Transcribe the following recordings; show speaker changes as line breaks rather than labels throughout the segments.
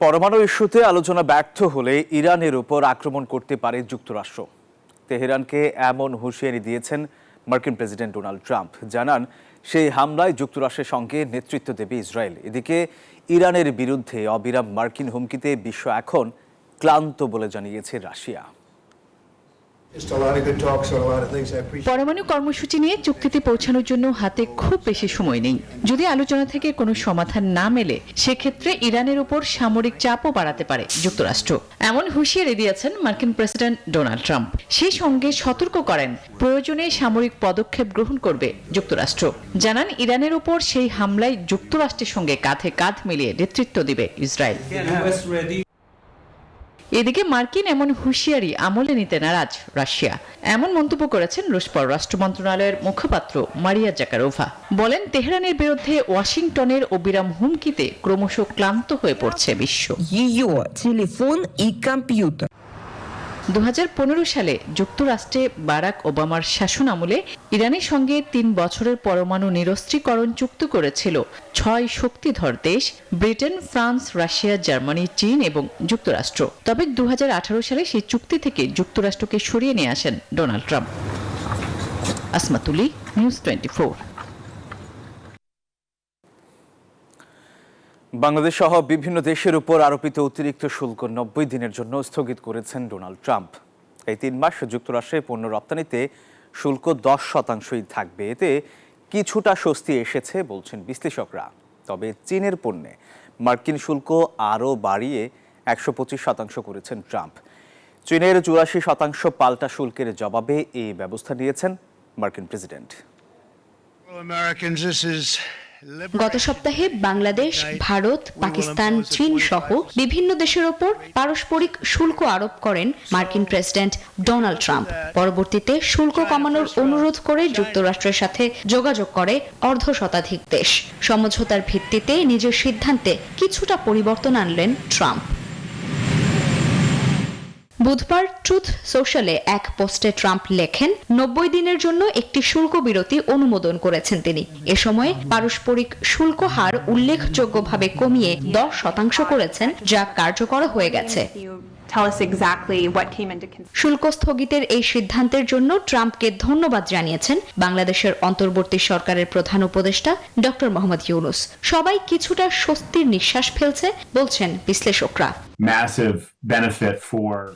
পরমাণু ইস্যুতে আলোচনা ব্যর্থ হলে ইরানের উপর আক্রমণ করতে পারে যুক্তরাষ্ট্র। তেহরানকে এমন হুঁশিয়ারি দিয়েছেন মার্কিন প্রেসিডেন্ট ডোনাল্ড ট্রাম্প। জানান, সেই হামলায় যুক্তরাষ্ট্রের সঙ্গে নেতৃত্ব দেবে ইসরায়েল। এদিকে ইরানের বিরুদ্ধে অবিরাম মার্কিন হুমকিতে বিশ্ব এখন ক্লান্ত বলে জানিয়েছে রাশিয়া।
পরমাণু কর্মসূচি নিয়ে চুক্তিতে পৌঁছানোর জন্য হাতে খুব বেশি সময় নেই। যদি আলোচনা থেকে কোনো সমাধান না মেলে, সেক্ষেত্রে ইরানের উপর সামরিক চাপও বাড়াতে পারে যুক্তরাষ্ট্র। এমন হুঁশিয়ারি দিয়েছেন মার্কিন প্রেসিডেন্ট ডোনাল্ড ট্রাম্প। সেই সঙ্গে সতর্ক করেন, প্রয়োজনে সামরিক পদক্ষেপ গ্রহণ করবে যুক্তরাষ্ট্র। জানান, ইরানের উপর সেই হামলায় যুক্তরাষ্ট্রের সঙ্গে কাঁধে কাঁধ মিলিয়ে নেতৃত্ব দিবে ইসরায়েল। এদিকে মার্কিন এমন হুঁশিয়ারি আমলে নিতে নারাজ রাশিয়া। এমন মন্তব্য করেছেন রুশ পররাষ্ট্র মন্ত্রণালয়ের মুখপাত্র মারিয়া জাকারোভা। বলেন, তেহরানের বিরুদ্ধে ওয়াশিংটনের অবিরাম হুমকিতে ক্রমশ ক্লান্ত হয়ে পড়ছে বিশ্ব। 2015 সালে যুক্তরাষ্ট্রে বারাক ওবামার শাসন আমলে ইরানের সঙ্গে 3 বছরের পরমাণু নিরস্ত্রীকরণ চুক্তি করেছিল 6 শক্তিধর দেশ ব্রিটেন, ফ্রান্স, রাশিয়া, জার্মানি, চীন এবং যুক্তরাষ্ট্র। তবে 2018 সালে সেই চুক্তি থেকে যুক্তরাষ্ট্রকে সরিয়ে নিয়ে আসেন ডোনাল্ড ট্রাম্প। আসমাতুলি, নিউজ 24।
বাংলাদেশ সহ বিভিন্ন দেশের উপর আরোপিত অতিরিক্ত শুল্ক 90 দিনের জন্য স্থগিত করেছেন ডোনাল্ড ট্রাম্প। এই 3 মাস যুক্তরাষ্ট্রে পণ্য রপ্তানিতে শুল্ক 10% থাকবে। এতে কিছুটা স্বস্তি এসেছে বলছেন বিশ্লেষকরা। তবে চীনের পণ্যে মার্কিন শুল্ক আরও বাড়িয়ে 125% করেছেন ট্রাম্প। চীনের 84% পাল্টা শুল্কের জবাবে এই ব্যবস্থা নিয়েছেন মার্কিন প্রেসিডেন্ট।
গত সপ্তাহে বাংলাদেশ, ভারত, পাকিস্তান, চীন সহ বিভিন্ন দেশের ওপর পারস্পরিক শুল্ক আরোপ করেন মার্কিন প্রেসিডেন্ট ডোনাল্ড ট্রাম্প। পরবর্তীতে শুল্ক কমানোর অনুরোধ করে যুক্তরাষ্ট্রের সাথে যোগাযোগ করে অর্ধশতাধিক দেশ। সমঝোতার ভিত্তিতে নিজের সিদ্ধান্তে কিছুটা পরিবর্তন আনলেন ট্রাম্প। বুধবার ট্রুথ সোশ্যালে এক পোস্টে ট্রাম্প লেখেন, 90 দিনের জন্য একটি শুল্ক বিরতি অনুমোদন করেছেন তিনি। এ সময় পারস্পরিক শুল্ক হার উল্লেখযোগ্যভাবে কমিয়ে 10% করেছেন, যা কার্যকর হয়ে গেছে। শুল্ক স্থগিতের এই সিদ্ধান্তের জন্য ট্রাম্পকে ধন্যবাদ জানিয়েছেন বাংলাদেশের অন্তর্বর্তী সরকারের প্রধান উপদেষ্টা ডক্টর মোহাম্মদ ইউনূস। সবাই কিছুটা স্বস্তির নিঃশ্বাস ফেলছে বলছেন বিশ্লেষকরা।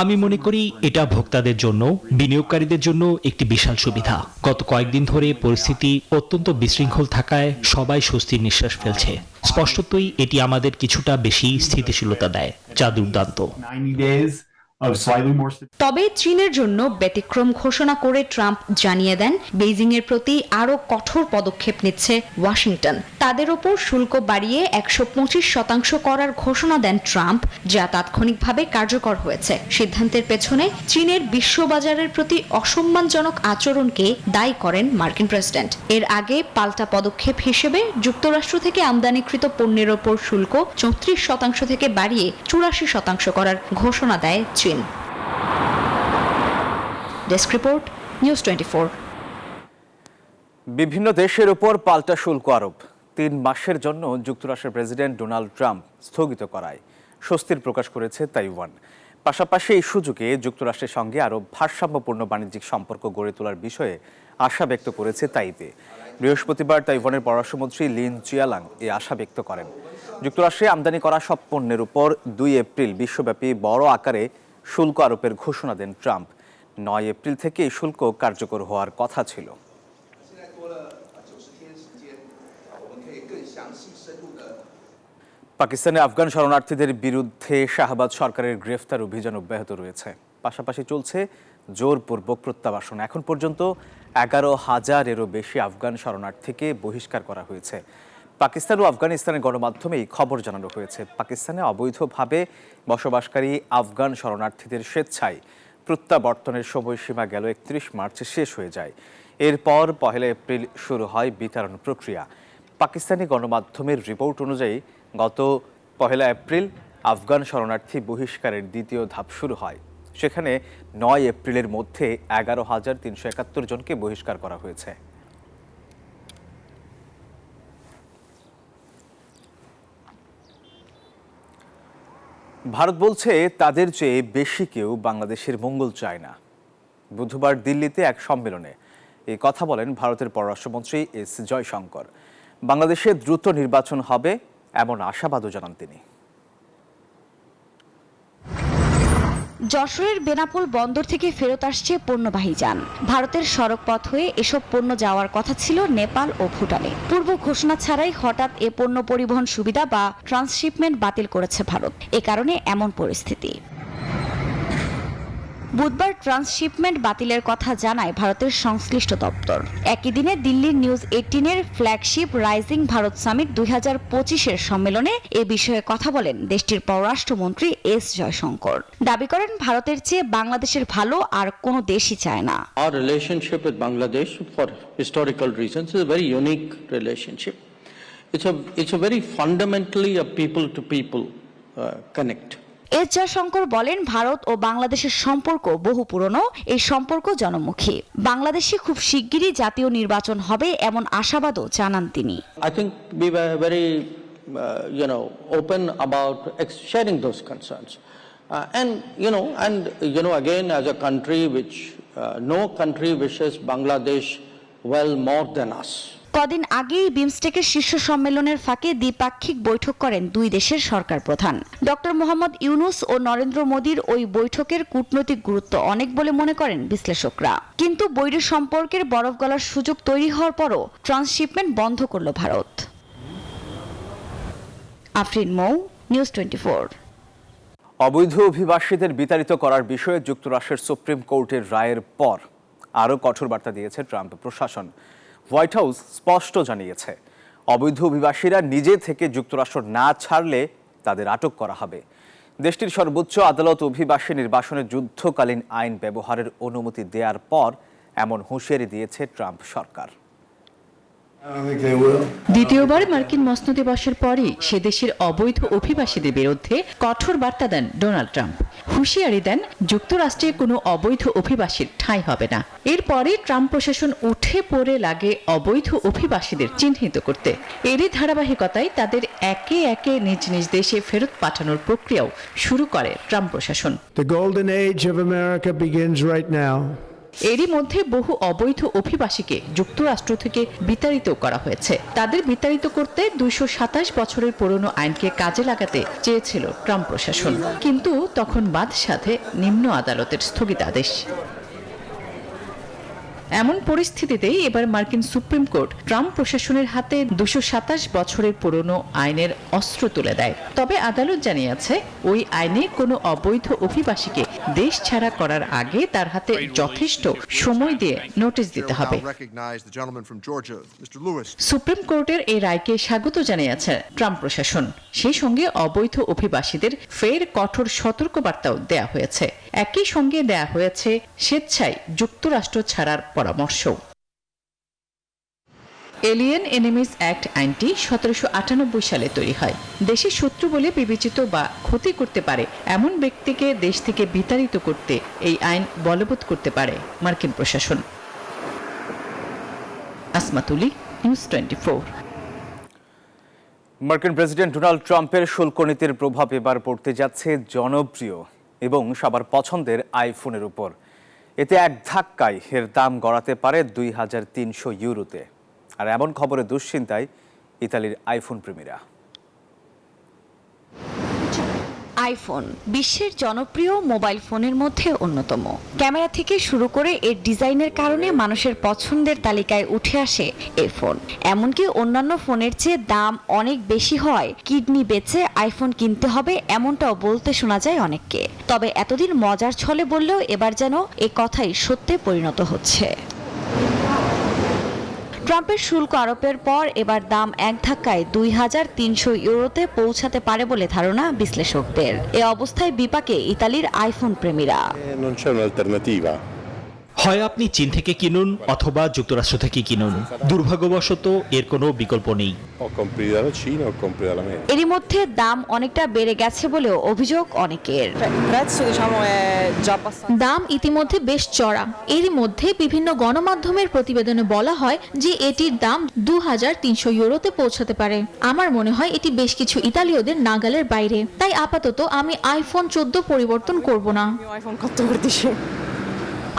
আমি মনে করি এটা ভোক্তাদের জন্য, বিনিয়োগকারীদের জন্য একটি বিশাল সুবিধা। গত কয়েকদিন ধরে পরিস্থিতি অত্যন্ত বিশৃঙ্খল থাকায় সবাই স্বস্তির নিঃশ্বাস ফেলছে। স্পষ্টতই এটি আমাদের কিছুটা বেশি স্থিতিশীলতা দেয়, যা দুর্দান্ত।
তবে চীনের জন্য ব্যতিক্রম ঘোষণা করে ট্রাম্প জানিয়ে দেন, বেইজিং এর প্রতি আরো কঠোর পদক্ষেপ নিচ্ছে ওয়াশিংটন। তাদের ওপর শুল্ক বাড়িয়ে 125% করার ঘোষণা দেন ট্রাম্প, যা তাৎক্ষণিকভাবে কার্যকর হয়েছে। সিদ্ধান্তের পেছনে চীনের বিশ্ববাজারের প্রতি অসম্মানজনক আচরণকে দায়ী করেন মার্কিন প্রেসিডেন্ট। এর আগে পাল্টা পদক্ষেপ হিসেবে যুক্তরাষ্ট্র থেকে আমদানিকৃত পণ্যের ওপর শুল্ক 34% থেকে বাড়িয়ে 84% করার ঘোষণা দেয় চীন। Desk report, news 24।
বিভিন্ন দেশের উপর পাল্টা শুল্ক আরোপ 3 মাসের জন্য যুক্তরাষ্ট্রের প্রেসিডেন্ট ডোনাল্ড ট্রাম্প স্থগিত করায় স্বস্তির প্রকাশ করেছে তাইওয়ান। পাশাপাশি এই সুযোগে যুক্তরাষ্ট্রের সঙ্গে আরও ভারসাম্যপূর্ণ বাণিজ্যিক সম্পর্ক গড়ে তোলার বিষয়ে আশা ব্যক্ত করেছে তাইপে। বৃহস্পতিবার তাইওয়ানের পররাষ্ট্রমন্ত্রী লিন চিয়ালাং এই আশা ব্যক্ত করেন। যুক্তরাষ্ট্রে আমদানি করা সব পণ্যের উপর 2 এপ্রিল বিশ্বব্যাপী বড় আকারে শুল্ক আরোপের ঘোষণা দেন ট্রাম্প। 9 এপ্রিল থেকে এই শুল্ক কার্যকর হওয়ার কথা ছিল। পাকিস্তানে আফগান শরণার্থীদের বিরুদ্ধে শাহবাজ সরকারের গ্রেফতার অভিযান অব্যাহত রয়েছে। পাশাপাশি চলছে জোরপূর্বক প্রত্যাবাসন। এখন পর্যন্ত 11,000-এরও বেশি আফগান শরণার্থীকে বহিষ্কার করা হয়েছে। পাকিস্তান ও আফগানিস্তানের গণমাধ্যমেই খবর জানানো হয়েছে, পাকিস্তানে অবৈধভাবে বসবাসকারী আফগান শরণার্থীদের স্বেচ্ছায় প্রত্যাবর্তনের সময়সীমা গেল 31 মার্চ শেষ হয়ে যায়। এরপর 1 এপ্রিল শুরু হয় বিতরণ প্রক্রিয়া। পাকিস্তানি গণমাধ্যমের রিপোর্ট অনুযায়ী গত 1 এপ্রিল আফগান শরণার্থী বহিষ্কারের দ্বিতীয় ধাপ শুরু হয়। সেখানে 9 এপ্রিলের মধ্যে 11,371 জনকে বহিষ্কার করা হয়েছে। ভারত বলছে তাদের চেয়ে বেশি কেউ বাংলাদেশের মঙ্গল চায় না। বুধবার দিল্লিতে এক সম্মেলনে এই কথা বলেন ভারতের পররাষ্ট্রমন্ত্রী এস জয়শঙ্কর। বাংলাদেশে দ্রুত নির্বাচন হবে এমন আশাবাদও জানান তিনি।
যশোরের বেনাপোল বন্দর থেকে ফেরত আসছে পণ্যবাহী যান। ভারতের সড়ক পথ হয়ে এসব পণ্য যাওয়ার কথা ছিল নেপাল ও ভুটানে। পূর্ব ঘোষণা ছাড়াই হঠাৎ এ পণ্য পরিবহন সুবিধা বা ট্রান্সশিপমেন্ট বাতিল করেছে ভারত। এ কারণে এমন পরিস্থিতি। বুধবার ট্রান্সশিপমেন্ট বাতিলের কথা জানায় ভারতের সংশ্লিষ্ট দপ্তর। একই দিনে দিল্লির নিউজ 18-এর ফ্ল্যাগশিপ রাইজিং ভারত সামিট 2025-এর সম্মেলনে এ বিষয়ে কথা বলেন দেশটির পররাষ্ট্রমন্ত্রী এস জয়শঙ্কর। দাবি করেন ভারতের চেয়ে বাংলাদেশের ভালো আর কোনো দেশই চায় না।
Our relationship with Bangladesh, for historical reasons, is a very unique relationship. It's a very fundamentally a people-to-people connect.
S Jaishankar বলেন, ভারত ও বাংলাদেশের সম্পর্ক বহু পুরনো। এই সম্পর্ক জনমুখী। বাংলাদেশে খুব শিগগিরই জাতীয় নির্বাচন হবে এমন আশাবাদও জানান তিনি।
I think we were very, open about sharing those concerns, and again, as a country which no country wishes Bangladesh well more than us.
কদিন আগেই বিমস্টেকের শীর্ষ সম্মেলনের ফাঁকে দ্বিপাক্ষিক বৈঠক করেন দুই দেশের সরকার প্রধান। ডক্টর মোহাম্মদ ইউনূস ও নরেন্দ্র মোদীর ওই বৈঠকের কূটনৈতিক গুরুত্ব অনেক বলে মনে করেন বিশ্লেষকরা। কিন্তু বৈরী সম্পর্কের বরফ গলার সুযোগ তৈরি হওয়ার পরও ট্রান্সশিপমেন্ট বন্ধ করল ভারত। আফরিন মৌ, নিউজ 24।
অবৈধ অভিবাসীদের বিতাড়িত করার বিষয়ে যুক্তরাষ্ট্রের সুপ্রিম কোর্টের রায়ের পর আরও কঠোর বার্তা দিয়েছে ট্রাম্প প্রশাসন। হোয়াইট হাউস স্পষ্ট জানিয়েছে, অবৈধ অভিবাসীরা নিজে থেকে যুক্তরাষ্ট্র না ছাড়লে তাদের আটক করা হবে। দেশটির সর্বোচ্চ আদালত অভিবাসী নির্বাসনে যুদ্ধকালীন আইন ব্যবহারের অনুমতি দেওয়ার পর এমন হুঁশিয়ারি দিয়েছে ট্রাম্প সরকার।
দ্বিতীয়বার মার্কিন মসনদে বসার পরই সে দেশের অবৈধ অভিবাসীদের বিরুদ্ধে কঠোর বার্তা দেন ডোনাল্ড ট্রাম্প। হুঁশিয়ারি দেন, যুক্তরাষ্ট্রে কোনো অবৈধ অভিবাসীর ঠাঁই হবে না। এরপরে ট্রাম্প প্রশাসন উঠে পড়ে লাগে অবৈধ অভিবাসীদের চিহ্নিত করতে। এরই ধারাবাহিকতায় তাদের একে একে নিজ নিজ দেশে ফেরত পাঠানোর প্রক্রিয়াও শুরু করে ট্রাম্প প্রশাসন।
The golden age of America begins right now.
এরই মধ্যে বহু অবৈধ অভিবাসীকে যুক্তরাষ্ট্র থেকে বিতাড়িত করা হয়েছে। তাদের বিতাড়িত করতে 227 বছরের পুরনো আইনকে কাজে লাগাতে চেয়েছিল ট্রাম্প প্রশাসন, কিন্তু তখন বাদ সাধে নিম্ন আদালতের স্থগিতাদেশ। এমন পরিস্থিতিতেই এবার মার্কিন সুপ্রিম কোর্ট ট্রাম্প প্রশাসনের হাতে 227 বছরের পুরনো আইনের অস্ত্র তুলে দেয়। তবে আদালত জানিয়েছে, ওই আইনে কোনো অবৈধ অভিবাসীকে দেশ ছাড়া করার আগে তার হাতে যথেষ্ট সময় দিয়ে নোটিশ দিতে হবে। সুপ্রিম কোর্টের এই রায়কে স্বাগত জানিয়েছে ট্রাম্প প্রশাসন। সেই সঙ্গে অবৈধ অভিবাসীদের ফের কঠোর সতর্কবার্তাও দেয়া হয়েছে। একই সঙ্গে দেয়া হয়েছে স্বেচ্ছায় যুক্তরাষ্ট্র ছাড়ার পরামর্শ। এলিয়েন এনিমিজ অ্যাক্ট আইনটি 1798 সালে তৈরি হয়। দেশের শত্রু বলে বিবেচিত বা ক্ষতি করতে পারে এমন ব্যক্তিকে দেশ থেকে বিতাড়িত করতে এই আইন বলবৎ করতে পারে মার্কিন প্রশাসন। আসমাতুলি, নিউজ 24।
মার্কিন প্রেসিডেন্ট ডোনাল্ড ট্রাম্পের শুল্ক নীতির প্রভাব এবার পড়তে যাচ্ছে জনপ্রিয় এবং সবার পছন্দের আইফোনের উপর। এতে এক ধাক্কায় এর দাম গড়াতে পারে 2300 ইউরোতে। আর এমন খবরে দুশ্চিন্তায় ইতালির আইফোন প্রেমীরা।
আইফোন বিশ্বের জনপ্রিয় মোবাইল ফোনের মধ্যে অন্যতম। ক্যামেরা থেকে শুরু করে এর ডিজাইনের কারণে মানুষের পছন্দের তালিকায় উঠে আসে এই ফোন। এমনকি অন্যান্য ফোনের চেয়ে দাম অনেক বেশি হয় কিডনি বেচে আইফোন কিনতে হবে, এমনটাও বলতে শোনা যায় অনেককে। তবে এতদিন মজার ছলে বললেও এবার যেন এ কথাই সত্যে পরিণত হচ্ছে। ট্রাম্পের শুল্ক আরোপের পর এবার দাম এক ধাক্কায় 2300 ইউরোতে পৌঁছাতে পারে বলে ধারণা বিশ্লেষকদের। এ অবস্থায় বিপাকে ইতালির আইফোন প্রেমীরা।
হয় আপনি চীন থেকে কিনুন অথবা যুক্তরাষ্ট্র থেকে কিনুন, দুর্ভাগ্যবশত এর কোনো বিকল্প নেই।
O compri dalla Cina o compri dall'America.
এরই মধ্যে দাম অনেকটা বেড়ে গেছে বলেও অভিযোগ অনেকের।
দাম ইতিমধ্যে বেশ চড়া। এরই মধ্যে বিভিন্ন গণমাধ্যমের প্রতিবেদনে বলা হয় যে এটির দাম 2300 ইউরোতে পৌঁছাতে পারে। আমার মনে হয় এটি বেশ কিছু ইতালীয়দের নাগালের বাইরে। তাই আপাতত আমি আইফোন 14 পরিবর্তন করব না।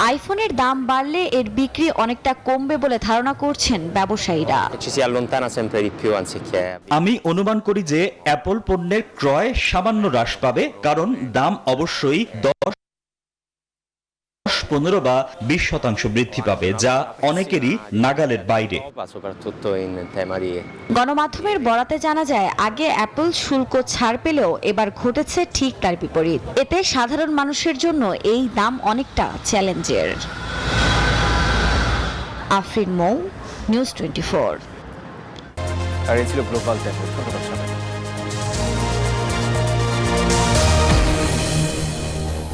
আইফোনের দাম বাড়লে এর বিক্রি অনেকটা কমবে বলে ধারণা করছেন ব্যবসায়ীরা।
Ci si allontana sempre di più anziché.
আমি অনুমান করি যে অ্যাপল পণ্যের ক্রয় সামান্য হ্রাস পাবে, কারণ দাম অবশ্যই 10-15 বা 20% বৃদ্ধি পাবে, যা অনেকেরই নাগালের বাইরে।
Soprattutto in tema di.
গণমাধ্যমের বরাতে জানা যায় আগে অ্যাপল শুল্ক ছাড় পেলেও এবার ঘটেছে ঠিক তার বিপরীত। এতে সাধারণ মানুষের জন্য এই দাম অনেকটা চ্যালেঞ্জের। আফরিন মৌ, নিউজ 24।
আর এই ছিল গ্লোবাল ট্যাপের। ধন্যবাদ।